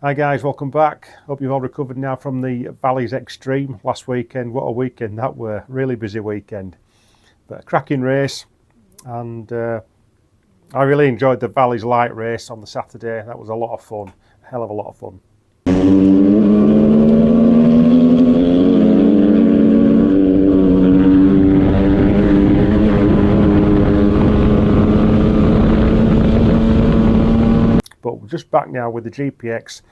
Hi guys, welcome back. Hope you've all recovered now from the Valleys Extreme last weekend. What a weekend that were, really busy weekend. But a cracking race, and I really enjoyed the Valleys Light race on the Saturday. That was a lot of fun, a hell of a lot of fun. But we're just back now with the GPX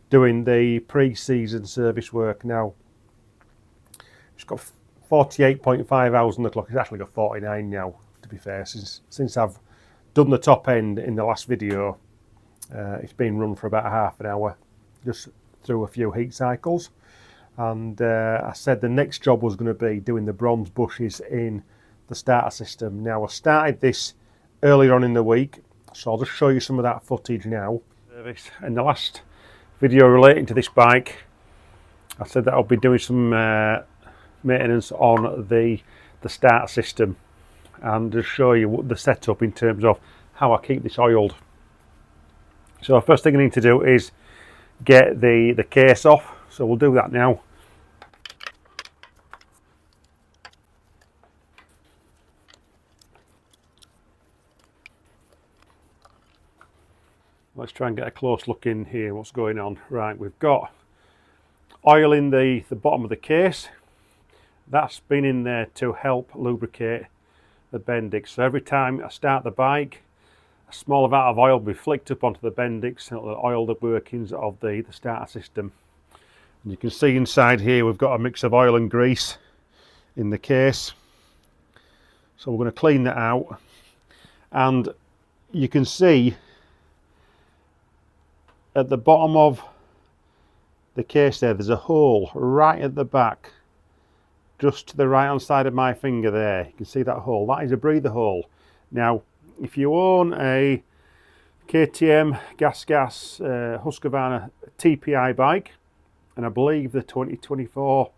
doing the pre-season service work now. It's got 48.5 hours on the clock. It's actually got 49 now, to be fair, since I've done the top end in the last video. It's been run for about half an hour, just through a few heat cycles. And I said the next job was going to be doing the bronze bushes in the starter system. Now I started this earlier on in the week, so I'll just show you some of that footage now. In the last video relating to this bike, I said that I'll be doing some maintenance on the starter system and just show you what the setup in terms of how I keep this oiled. So the first thing I need to do is get the case off, so we'll do that now. Let's try and get a close look in here, what's going on. Right, we've got oil in the bottom of the case. That's been in there to help lubricate the Bendix. So every time I start the bike, a small amount of oil will be flicked up onto the Bendix and it'll oil the workings of the starter system. And you can see inside here we've got a mix of oil and grease in the case. So we're going to clean that out. And you can see at the bottom of the case there's a hole right at the back, just to the right hand side of my finger there. You can see that hole. That is a breather hole. Now if you own a KTM gas Husqvarna TPI bike, and I believe the 2024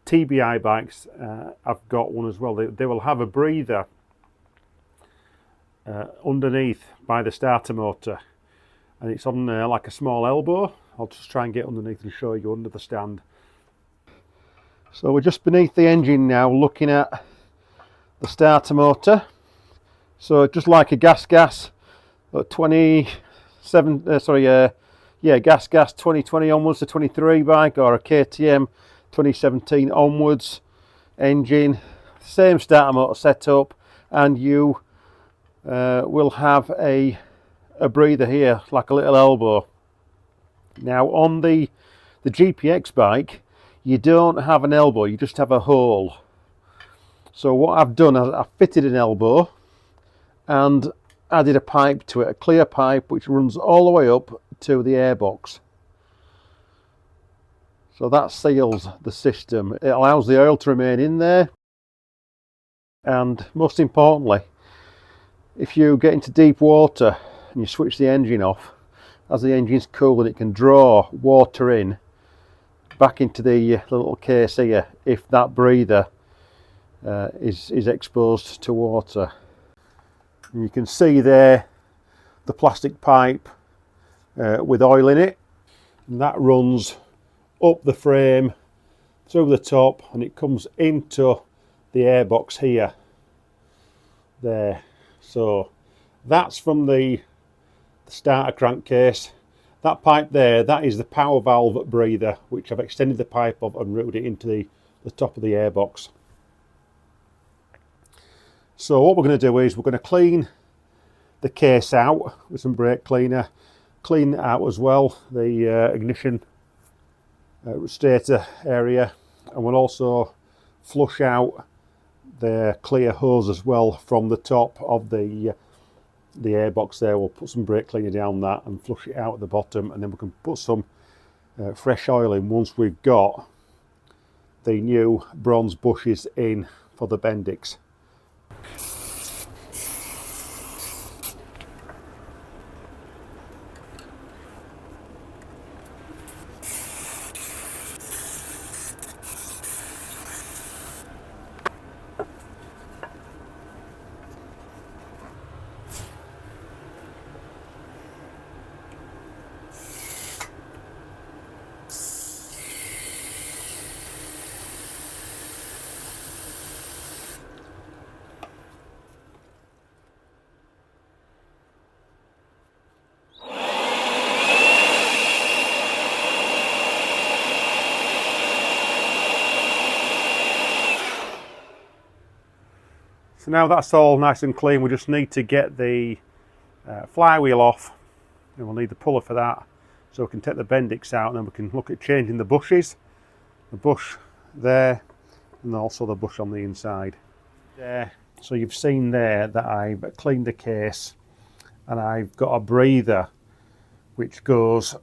TBI bikes, I've got one as well, they will have a breather underneath by the starter motor, and it's on like a small elbow. I'll just try and get underneath and show you under the stand. So we're just beneath the engine now, looking at the starter motor. So just like a gas 2020 onwards to 23 bike, or a KTM 2017 onwards engine, same starter motor setup, and you will have a breather here, like a little elbow. Now on the GPX bike, you don't have an elbow, you just have a hole. So what I've done is I've fitted an elbow and added a pipe to it, a clear pipe which runs all the way up to the airbox. So that seals the system. It allows the oil to remain in there, and most importantly, if you get into deep water and you switch the engine off, as the engine's cooling, it can draw water in back into the little case here if that breather is exposed to water. And you can see there the plastic pipe with oil in it, and that runs up the frame through the top and it comes into the airbox here, there. So that's from the starter crankcase. That pipe there, that is the power valve breather, which I've extended the pipe of and routed it into the top of the airbox. So what we're going to do is we're going to clean the case out with some brake cleaner, clean it out as well, the ignition stator area, and we'll also flush out the clear hose as well from the top of the airbox there. We'll put some brake cleaner down that and flush it out at the bottom, and then we can put some fresh oil in once we've got the new bronze bushes in for the Bendix. So now that's all nice and clean, we just need to get the flywheel off, and we'll need the puller for that, so we can take the Bendix out and then we can look at changing the bushes, the bush there and also the bush on the inside there. So you've seen there that I've cleaned the case, and I've got a breather which goes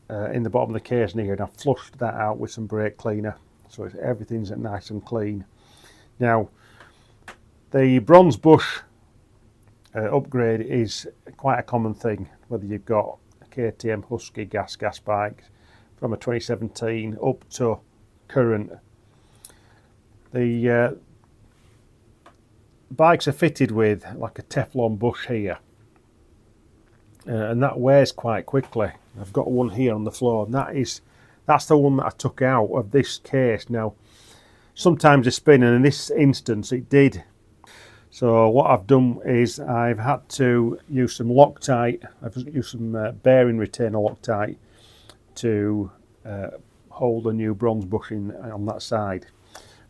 in the bottom of the case here, and I've flushed that out with some brake cleaner, so everything's nice and clean. Now the bronze bush upgrade is quite a common thing, whether you've got a KTM Husky gas bike from a 2017 up to current. The bikes are fitted with like a Teflon bush here, and that wears quite quickly. I've got one here on the floor, and that's the one that I took out of this case. Now sometimes they spin, and in this instance it did. So what I've done is I've had to use some Loctite. I've used some bearing retainer Loctite to hold the new bronze bushing on that side.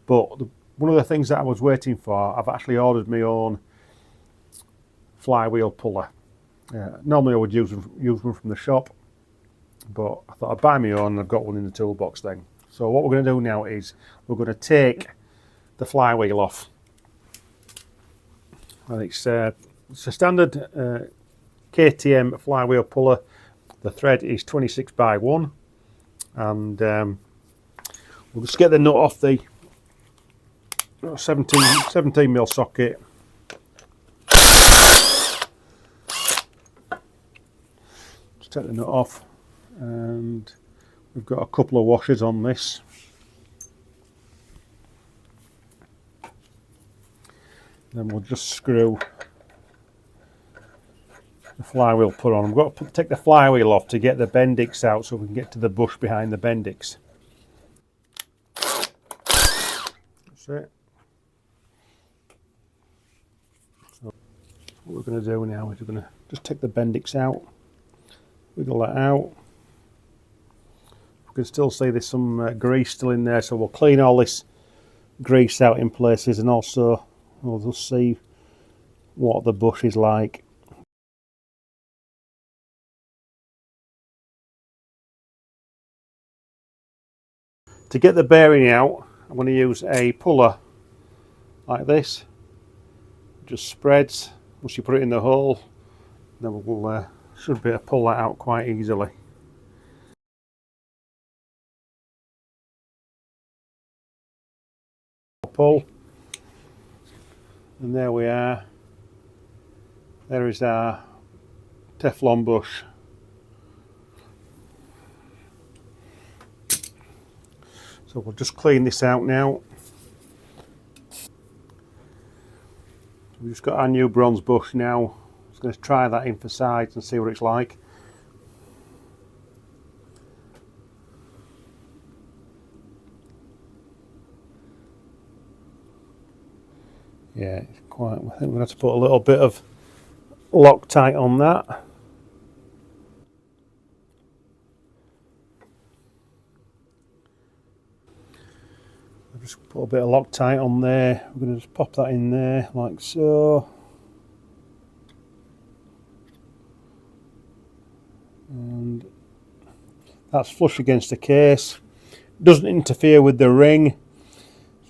But one of the things that I was waiting for, I've actually ordered my own flywheel puller. Normally I would use one from the shop, but I thought I'd buy my own, and I've got one in the toolbox then. So what we're going to do now is we're going to take the flywheel off. And it's a standard KTM flywheel puller. The thread is 26x1, and we'll just get the nut off the 17mm socket. Just take the nut off, and we've got a couple of washers on this. Then we'll just screw the flywheel puller on. We've got to take the flywheel off to get the Bendix out, so we can get to the bush behind the Bendix. That's it. So what we're going to do now is we're going to just take the Bendix out, wiggle that out. You can still see there's some grease still in there, so we'll clean all this grease out in places, and also we'll just see what the bush is like. To get the bearing out, I'm going to use a puller like this. It just spreads once you put it in the hole. Then we'll should be able to pull that out quite easily. Pull, and there we are. There is our Teflon bush. So we'll just clean this out now. We've just got our new bronze bush now. Just going to try that in for size and see what it's like. Yeah, it's quite. I think we're going to have to put a little bit of Loctite on that. I'll just put a bit of Loctite on there. We're going to just pop that in there like so. And that's flush against the case. Doesn't interfere with the ring.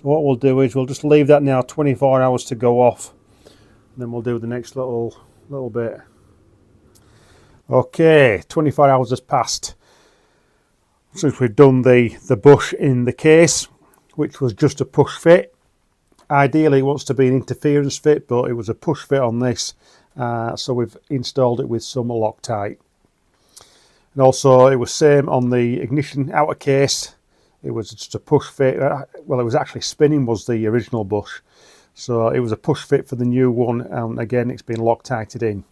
So what we'll do is we'll just leave that now 24 hours to go off, and then we'll do the next little bit. Okay, 24 hours has passed since we've done the bush in the case, which was just a push fit. Ideally it wants to be an interference fit, but it was a push fit on this, so we've installed it with some Loctite. And also it was same on the ignition outer case. It was just a push fit. Well, it was actually spinning was the original bush, so it was a push fit for the new one, and again it's been Loctited in.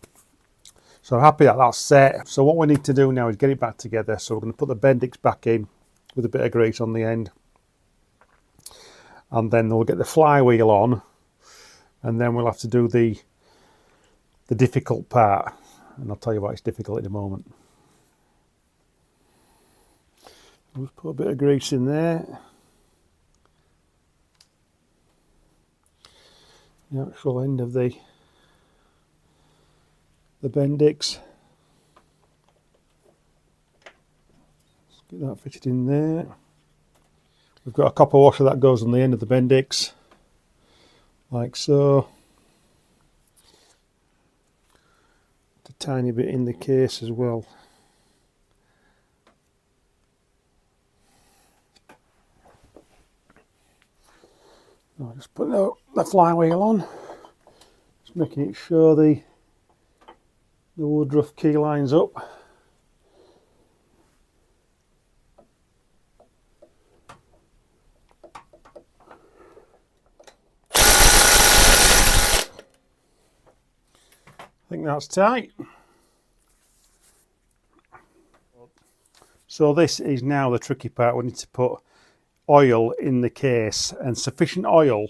So happy that that's set. So what we need to do now is get it back together. So we're going to put the Bendix back in with a bit of grease on the end, and then we'll get the flywheel on, and then we'll have to do the difficult part, and I'll tell you why it's difficult in a moment. Just put a bit of grease in there. the actual end of the Bendix. Let's get that fitted in there. We've got a copper washer that goes on the end of the Bendix, like so. A tiny bit in the case as well. I'll just put the flywheel on, just making it sure the woodruff key lines up. I think that's tight. So this is now the tricky part. We need to put oil in the case, and sufficient oil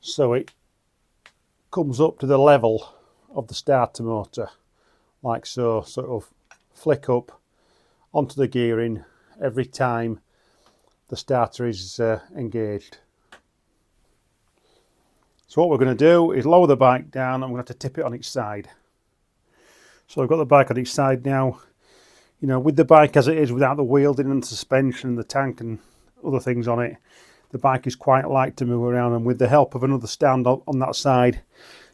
so it comes up to the level of the starter motor, like so, sort of flick up onto the gearing every time the starter is engaged. So what we're going to do is lower the bike down. I'm going to have to tip it on its side. So I've got the bike on its side now. You know, with the bike as it is, without the wheeling and suspension and the tank and other things on it, the bike is quite light to move around, and with the help of another stand on that side,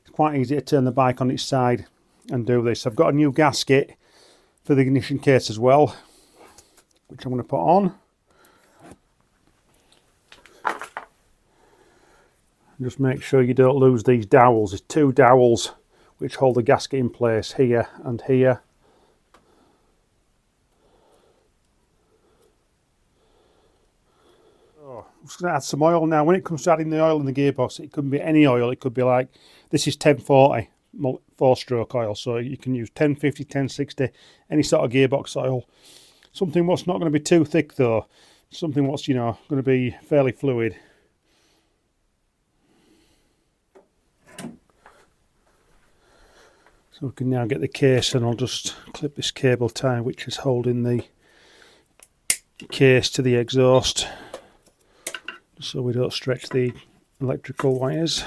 it's quite easy to turn the bike on its side and do this. I've got a new gasket for the ignition case as well, which I'm going to put on. Just make sure you don't lose these dowels. There's two dowels which hold the gasket in place, here and here. I'm just going to add some oil now. When it comes to adding the oil in the gearbox, it could be any oil. It could be like, this is 1040 4-stroke oil, so you can use 1050, 1060, any sort of gearbox oil. Something what's not going to be too thick though. Something what's, you know, going to be fairly fluid. So we can now get the case, and I'll just clip this cable tie which is holding the case to the exhaust, so we don't stretch the electrical wires.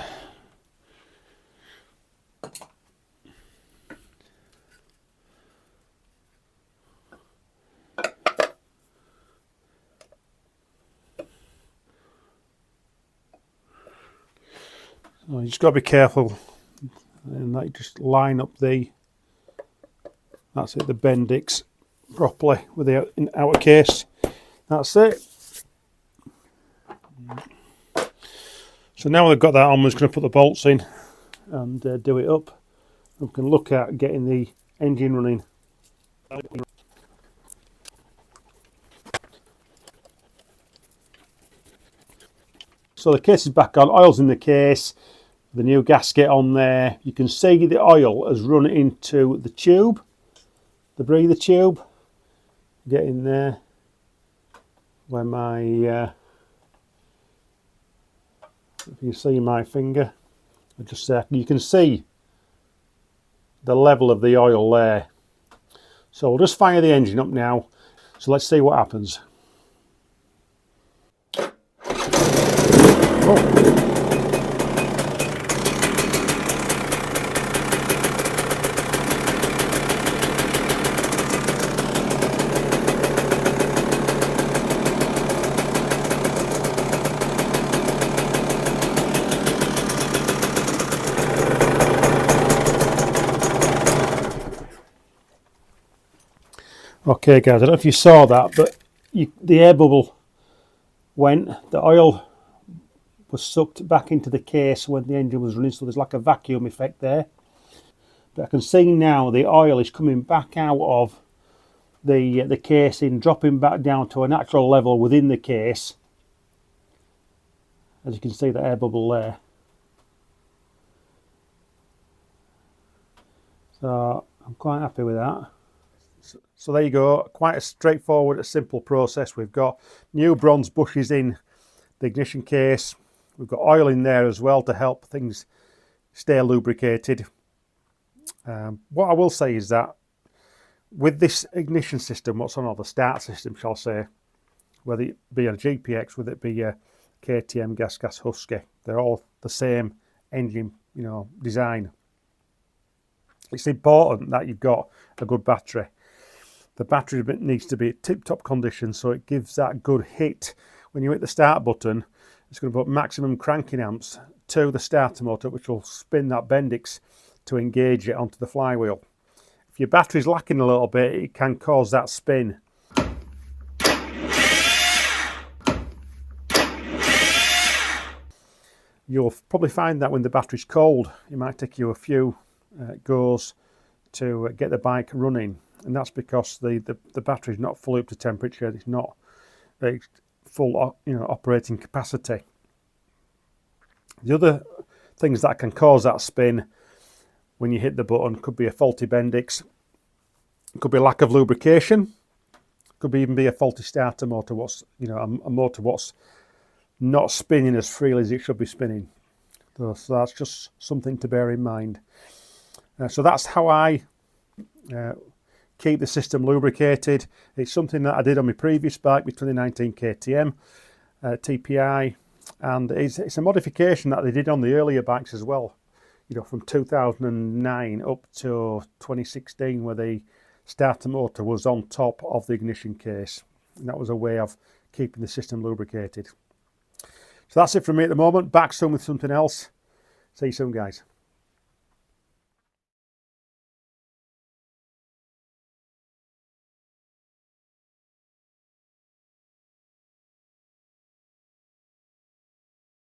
So you just got to be careful, and like just line up the, that's it, the Bendix properly with the outer case. That's it. So now we've got that on, we're just going to put the bolts in and do it up. We can look at getting the engine running. So the case is back on, oil's in the case, the new gasket on there. You can see the oil has run into the tube, the breather tube. Get in there where my, if you see my finger, just you can see the level of the oil there. So we'll just fire the engine up now. So let's see what happens. Oh. Okay guys, I don't know if you saw that, but the air bubble went, the oil was sucked back into the case when the engine was running, so there's like a vacuum effect there. But I can see now the oil is coming back out of the casing, dropping back down to a natural level within the case. As you can see, the air bubble there. So I'm quite happy with that. So there you go, quite a straightforward, a simple process. We've got new bronze bushes in the ignition case. We've got oil in there as well to help things stay lubricated. What I will say is that with this ignition system, what's on, or the start system, shall I say, whether it be a GPX, whether it be a KTM gas Husky, they're all the same engine, you know, design. It's important that you've got a good battery. The battery needs to be tip-top condition, so it gives that good hit. When you hit the start button, it's going to put maximum cranking amps to the starter motor, which will spin that Bendix to engage it onto the flywheel. If your battery's lacking a little bit, it can cause that spin. You'll probably find that when the battery's cold, it might take you a few goes to get the bike running, and that's because the battery's not fully up to temperature. It's not full, you know, operating capacity. The other things that can cause that spin when you hit the button could be a faulty Bendix, it could be a lack of lubrication, could even be a faulty starter motor. What's, you know, a motor what's not spinning as freely as it should be spinning. So that's just something to bear in mind. So that's how I keep the system lubricated. It's something that I did on my previous bike, my 2019 KTM TPI, and it's a modification that they did on the earlier bikes as well. You know, from 2009 up to 2016, where the starter motor was on top of the ignition case, and that was a way of keeping the system lubricated. So that's it from me at the moment. Back soon with something else. See you soon, guys.